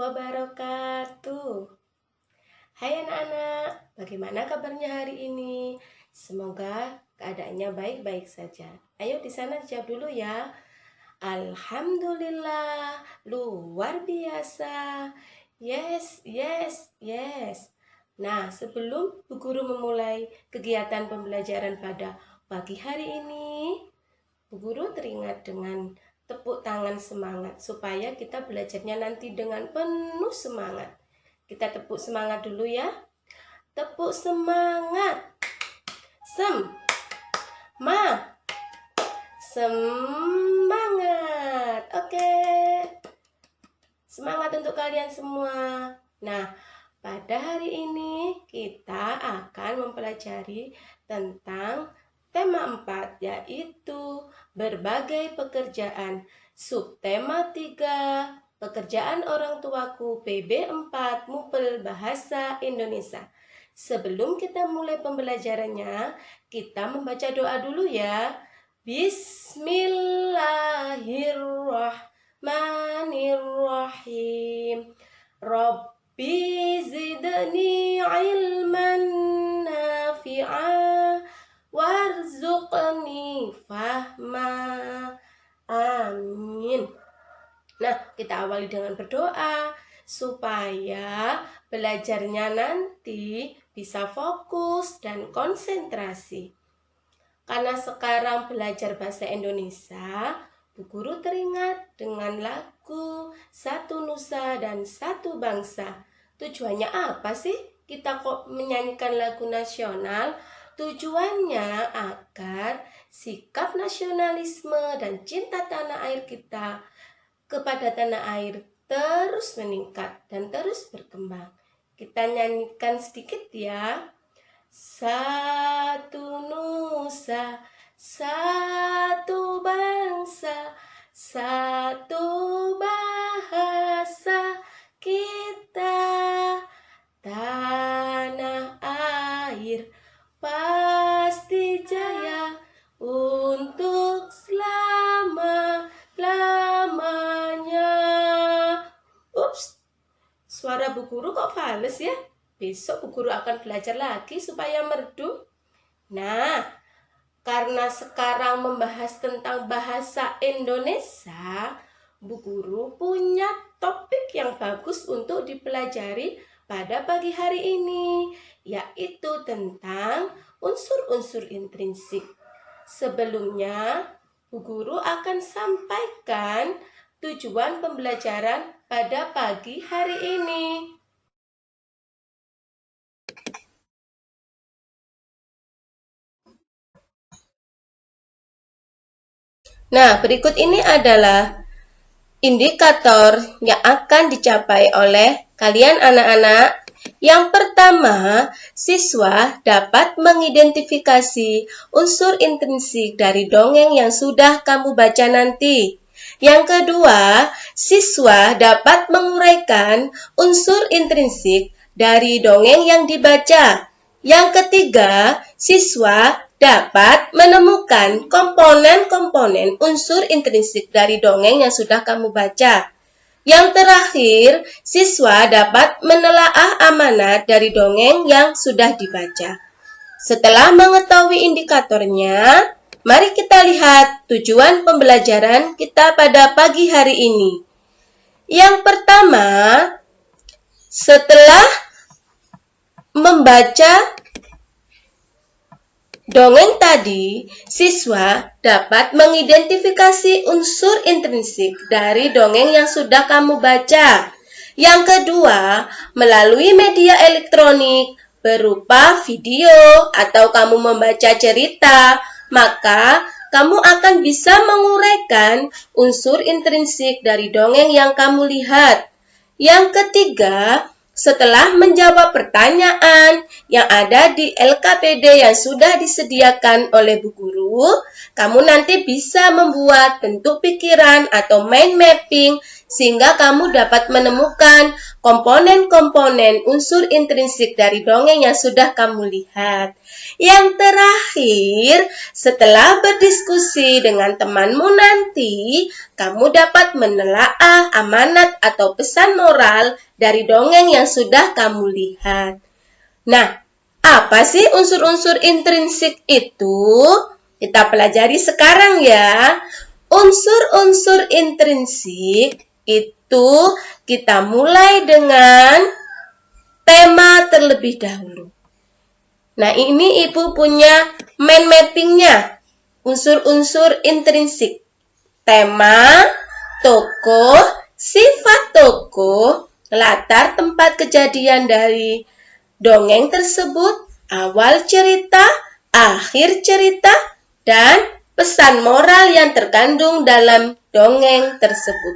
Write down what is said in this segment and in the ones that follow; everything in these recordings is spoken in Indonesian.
wabarakatuh. Hai anak-anak, bagaimana kabarnya hari ini? Semoga keadaannya baik-baik saja. Ayo di sana jawab dulu ya. Alhamdulillah, luar biasa. Yes, yes, yes. Nah, sebelum Bu Guru memulai kegiatan pembelajaran pada pagi hari ini, Bu Guru teringat dengan tepuk tangan semangat supaya kita belajarnya nanti dengan penuh semangat. Kita tepuk semangat dulu ya. Tepuk semangat. Semangat. Oke. Semangat untuk kalian semua. Nah, pada hari ini kita akan mempelajari tentang tema 4, yaitu berbagai pekerjaan. Subtema 3, pekerjaan orang tuaku, PB4, Mupel Bahasa Indonesia. Sebelum kita mulai pembelajarannya, kita membaca doa dulu ya. Bismillahirrahmanirrahim. Rabbi zidni ilman nafi'a warzuqni fahma. Amin. Nah, kita awali dengan berdoa supaya belajarnya nanti bisa fokus dan konsentrasi. Karena sekarang belajar bahasa Indonesia, Bu Guru teringat dengan lagu Satu Nusa dan Satu Bangsa. Tujuannya apa sih kita kok menyanyikan lagu nasional? Tujuannya agar sikap nasionalisme dan cinta tanah air kita kepada tanah air terus meningkat dan terus berkembang. Kita nyanyikan sedikit ya. Satu nusa, satu bangsa, satu bahasa kita, tanah air pasti jaya untuk selama-lamanya. Ups, suara Bu Guru kok fales ya? Besok Bu Guru akan belajar lagi supaya merdu. Nah, karena sekarang membahas tentang bahasa Indonesia, Bu Guru punya topik yang bagus untuk dipelajari pada pagi hari ini, yaitu tentang unsur-unsur intrinsik. Sebelumnya, Bu Guru akan sampaikan tujuan pembelajaran pada pagi hari ini. Nah, berikut ini adalah indikator yang akan dicapai oleh kalian anak-anak. Yang pertama, siswa dapat mengidentifikasi unsur intrinsik dari dongeng yang sudah kamu baca nanti. Yang kedua, siswa dapat menguraikan unsur intrinsik dari dongeng yang dibaca. Yang ketiga, siswa dapat menemukan komponen-komponen unsur intrinsik dari dongeng yang sudah kamu baca. Yang terakhir, siswa dapat menelaah amanat dari dongeng yang sudah dibaca. Setelah mengetahui indikatornya, mari kita lihat tujuan pembelajaran kita pada pagi hari ini. Yang pertama, setelah membaca dongeng tadi, siswa dapat mengidentifikasi unsur intrinsik dari dongeng yang sudah kamu baca. Yang kedua, melalui media elektronik berupa video atau kamu membaca cerita, maka kamu akan bisa menguraikan unsur intrinsik dari dongeng yang kamu lihat. Yang ketiga, setelah menjawab pertanyaan yang ada di LKPD yang sudah disediakan oleh Bu Guru, kamu nanti bisa membuat bentuk pikiran atau mind mapping sehingga kamu dapat menemukan komponen-komponen unsur intrinsik dari dongeng yang sudah kamu lihat. Yang terakhir, setelah berdiskusi dengan temanmu nanti, kamu dapat menelaah amanat atau pesan moral dari dongeng yang sudah kamu lihat. Nah, apa sih unsur-unsur intrinsik itu? Kita pelajari sekarang ya. Unsur-unsur intrinsik itu kita mulai dengan tema terlebih dahulu. Nah, ini Ibu punya mind mappingnya. Unsur-unsur intrinsik. Tema, tokoh, sifat tokoh, latar tempat kejadian dari dongeng tersebut, awal cerita, akhir cerita, dan pesan moral yang terkandung dalam dongeng tersebut.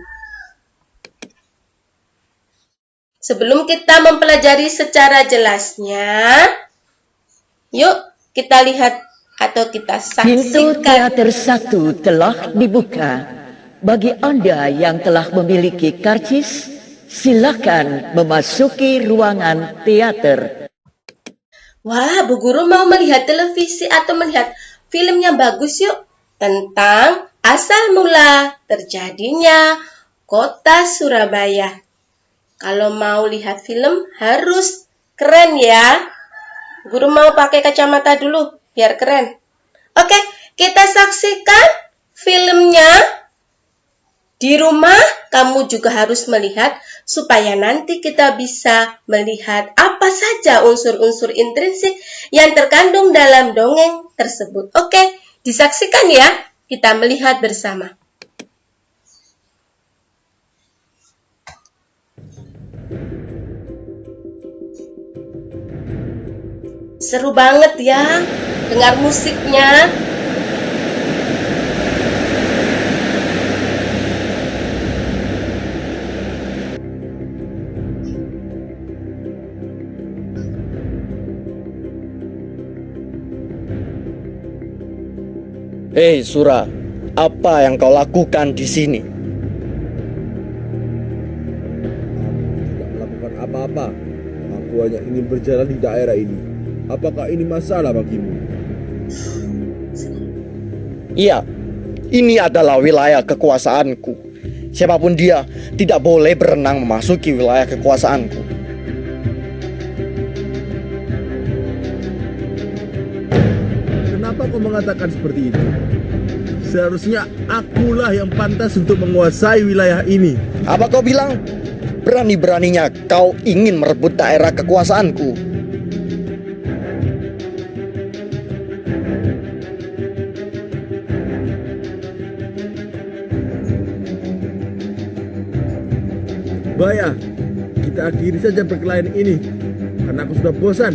Sebelum kita mempelajari secara jelasnya, yuk kita lihat atau kita saksikan. Pintu teater 1 telah dibuka. Bagi Anda yang telah memiliki karcis, silakan memasuki ruangan teater. Wah, Bu Guru mau melihat televisi atau melihat film yang bagus yuk. Tentang asal mula terjadinya kota Surabaya. Kalau mau lihat film harus keren ya. Guru mau pakai kacamata dulu biar keren. Oke, kita saksikan filmnya. Di rumah kamu juga harus melihat supaya nanti kita bisa melihat apa saja unsur-unsur intrinsik yang terkandung dalam dongeng tersebut. Oke, disaksikan ya, kita melihat bersama. Seru banget ya, dengar musiknya. Hei Sura, apa yang kau lakukan di sini? Tidak melakukan apa-apa. Aku hanya ingin berjalan di daerah ini. Apakah ini masalah bagimu? Iya, ini adalah wilayah kekuasaanku. Siapapun dia tidak boleh berenang memasuki wilayah kekuasaanku. Kenapa kau mengatakan seperti itu? Seharusnya akulah yang pantas untuk menguasai wilayah ini. Apa kau bilang? Berani-beraninya kau ingin merebut daerah kekuasaanku. Baya, kita akhiri saja perkelahian ini, karena aku sudah bosan.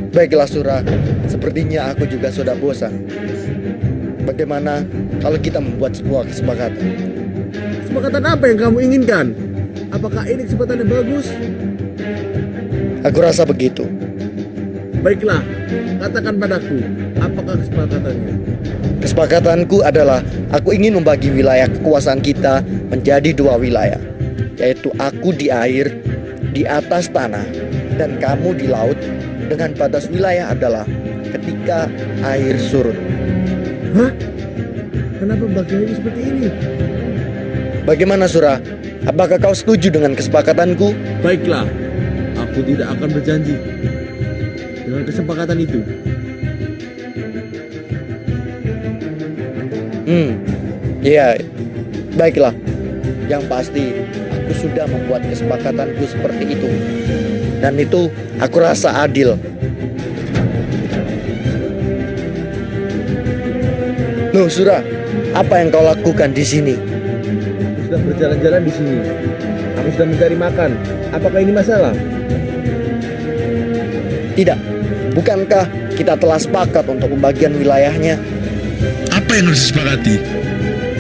Baiklah Sura, sepertinya aku juga sudah bosan. Bagaimana kalau kita membuat sebuah kesepakatan? Kesepakatan apa yang kamu inginkan? Apakah ini kesempatan yang bagus? Aku rasa begitu. Baiklah, katakan padaku, apakah kesepakatannya? Kesepakatanku adalah aku ingin membagi wilayah kekuasaan kita menjadi 2 wilayah, yaitu aku di air, di atas tanah, dan kamu di laut, dengan batas wilayah adalah ketika air surut. Hah? Kenapa bagian ini seperti ini? Bagaimana Sura? Apakah kau setuju dengan kesepakatanku? Baiklah, aku tidak akan berjanji dengan kesepakatan itu. Iya, baiklah. Yang pasti aku sudah membuat kesepakatanku seperti itu. Dan itu aku rasa adil. Loh Sura, apa yang kau lakukan di sini? Aku sudah berjalan-jalan di sini. Aku sudah mencari makan. Apakah ini masalah? Tidak. Bukankah kita telah sepakat untuk pembagian wilayahnya? Apa yang harus disepakati?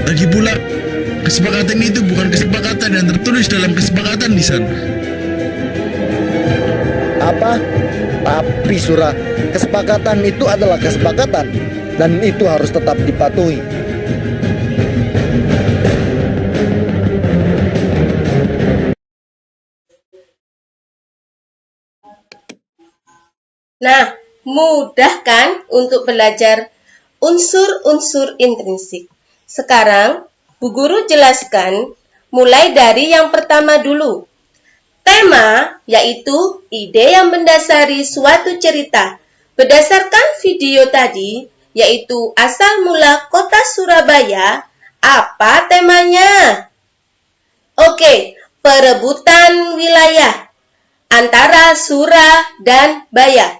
Lagi pula, kesepakatan itu bukan kesepakatan yang tertulis dalam kesepakatan lisan. Apa? Tapi Sura, kesepakatan itu adalah kesepakatan dan itu harus tetap dipatuhi. Nah, mudah kan untuk belajar unsur-unsur intrinsik. Sekarang, Bu Guru jelaskan mulai dari yang pertama dulu. Tema yaitu ide yang mendasari suatu cerita. Berdasarkan video tadi, yaitu asal mula kota Surabaya, apa temanya? Oke, perebutan wilayah antara Sura dan Baya.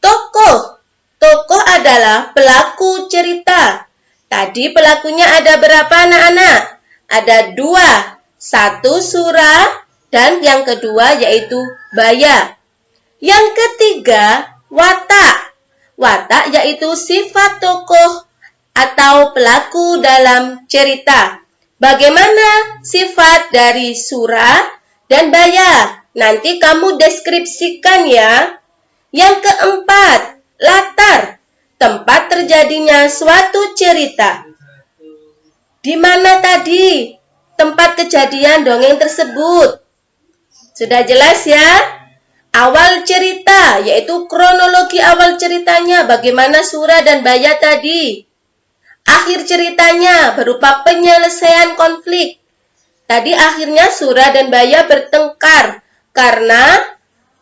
Tokoh adalah pelaku cerita. Tadi pelakunya ada berapa anak-anak? Ada 2. 1 Sura dan yang kedua yaitu Baya. Yang ketiga watak. Watak yaitu sifat tokoh atau pelaku dalam cerita. Bagaimana sifat dari Sura dan Baya? Nanti kamu deskripsikan ya. Yang keempat, latar. Tempat terjadinya suatu cerita. Di mana tadi tempat kejadian dongeng tersebut? Sudah jelas ya? Awal cerita, yaitu kronologi awal ceritanya, bagaimana Sura dan Baya tadi. Akhir ceritanya berupa penyelesaian konflik. Tadi akhirnya Sura dan Baya bertengkar karena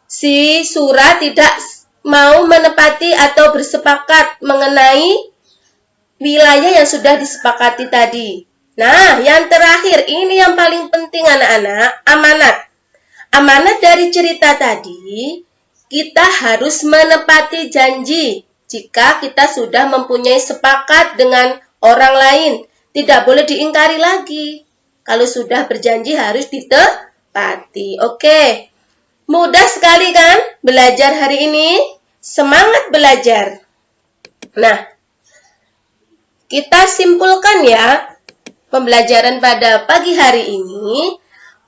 si Sura tidak mau menepati atau bersepakat mengenai wilayah yang sudah disepakati tadi. Nah, yang terakhir, ini yang paling penting anak-anak, amanat. Amanat dari cerita tadi, kita harus menepati janji jika kita sudah mempunyai sepakat dengan orang lain. Tidak boleh diingkari lagi. Kalau sudah berjanji harus ditepati. Oke. Mudah sekali kan belajar hari ini? Semangat belajar. Nah, kita simpulkan ya pembelajaran pada pagi hari ini.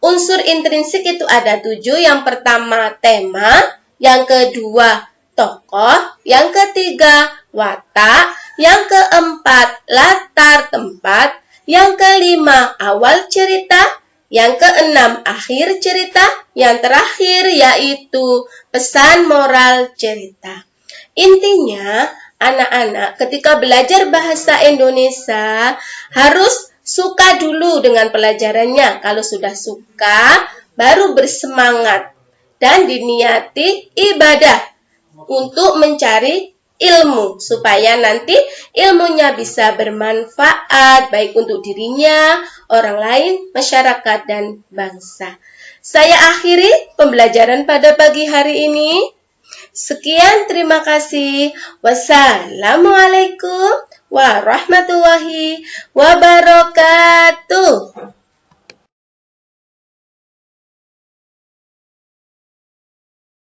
Unsur intrinsik itu ada 7. Yang pertama tema, yang kedua tokoh, yang ketiga watak, yang keempat latar tempat, yang kelima awal cerita, yang keenam akhir cerita, yang terakhir yaitu pesan moral cerita. Intinya, anak-anak ketika belajar bahasa Indonesia harus suka dulu dengan pelajarannya. Kalau sudah suka, baru bersemangat dan diniati ibadah untuk mencari ilmu supaya nanti ilmunya bisa bermanfaat baik untuk dirinya, orang lain, masyarakat, dan bangsa. Saya akhiri pembelajaran pada pagi hari ini. Sekian, terima kasih. Wassalamualaikum warahmatullahi wabarakatuh.